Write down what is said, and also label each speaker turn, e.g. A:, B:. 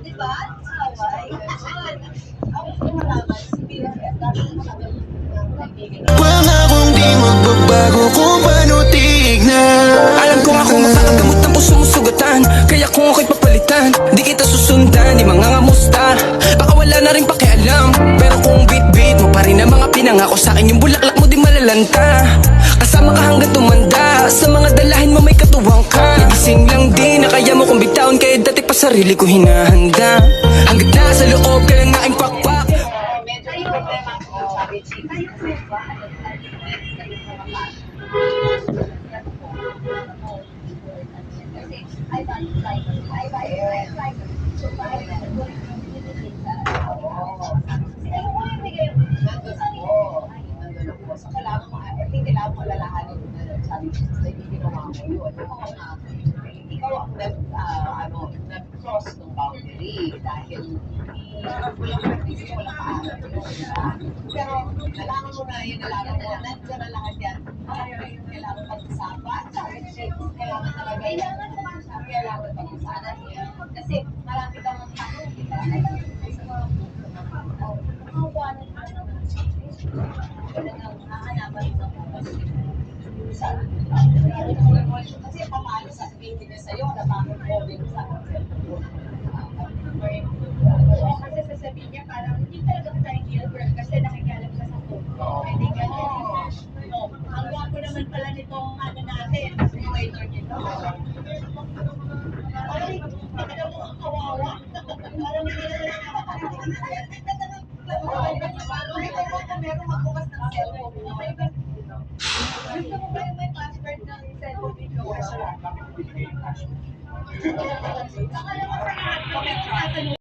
A: Di ba? Away. Ako ko malaman, si BFF, dati ko malaman ng kaibigan.
B: Pangakong di magbabago kung paano tignan.
C: Alam ko nga kung makakagamot ng puso mo sugatan, kaya kung ako'y papalitan, di kita susundan, di mangangamusta. Baka wala na rin pakialam, pero kung bit-bit mo pa rin ang mga pinangako sa'kin, yung bulaklak mo di malalanta. Kasama ka hanggang tumanda, sa mga dalahin mo may katuwang ka. Nagising lang din na kaya mo kong bitawan, kaya dati pa sarili ko hinahanda. Hanggat nasa loob ka lang aking pakpak.
A: Medyo may problema ako sa bitching. Kailangan mo alalahanin na sabi ko sa hindi ginawa mo yun. Ikaw ang nag-cross ng boundary dahil walang practice, walang paalam. Pero kailangan mo na yun, kailangan mo, nandiyan na lahat yan. Kailangan pag-usapan, kailangan talaga yan. Kailangan pag-usapan yan. Kasi marami kang tanong, di ba? Sa mga kasi pamalo sa sabihin niya sa'yo na bakit moving sa kasi sasabihin niya parang hindi talaga tayo Gilbert kasi nakikialam ka sa puto. Hindi ka ang gwapo naman pala nitong natin, simulator nito. Ay, ito mo ang kawawa. Parang hindi na meron magbukas ng cellphone mo. Gusto mo ba yung may password ng cellphone dito? Akala ko sa lahat.